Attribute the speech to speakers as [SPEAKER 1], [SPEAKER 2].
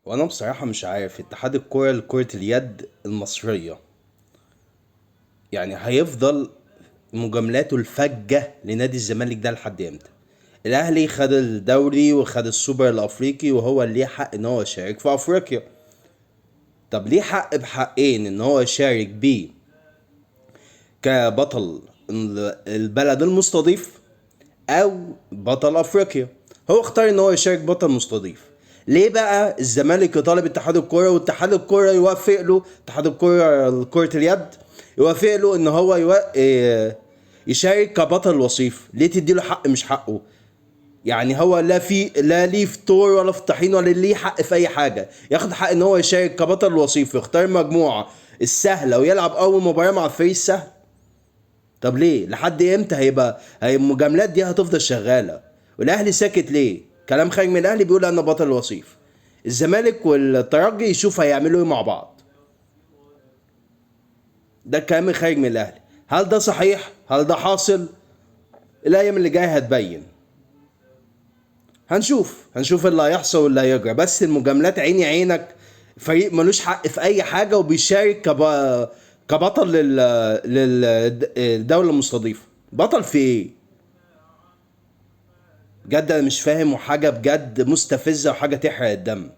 [SPEAKER 1] وانا بصراحة مش عارف اتحاد الكرة لكرة اليد المصرية يعني هيفضل مجاملاته الفجة لنادي الزمالك ده لحد امتى؟ الاهلي خد الدوري وخد السوبر الافريقي وهو اللي ليه حق ان هو يشارك في افريقيا. طب ليه حق بحقين ان هو يشارك بيه كبطل البلد المستضيف او بطل افريقيا؟ هو اختار ان هو يشارك بطل مستضيف. ليه بقى الزمالك يطالب اتحاد الكوره واتحاد الكوره يوافق له، اتحاد الكوره كره اليد يوافق له ان هو يشارك كبطل وصيف؟ ليه تديله حق مش حقه؟ يعني هو لا ليه في طور ولا في طحين ولا ليه حق في اي حاجه، ياخد حق ان هو يشارك كبطل وصيف ويختار مجموعه السهله ويلعب اول مباراه مع الفريق السهل؟ طب ليه؟ لحد امتى هي المجاملات دي هتفضل شغاله؟ والاهلي ساكت ليه؟ كلام خارج من الاهلي بيقول انا بطل وصيف. الزمالك والترجي يشوف هيعملوا ايه مع بعض. ده الكلام خارج من الاهلي. هل ده صحيح؟ هل ده حاصل؟ الايام اللي جايه هتبين. هنشوف اللي هيحصل واللي هيجرى. بس المجاملات عيني عينك، فريق ملوش حق في اي حاجه وبيشارك كبطل للدوله المستضيفه. بطل في ايه؟ بجد انا مش فاهم، وحاجه بجد مستفزه وحاجه تحرق الدم.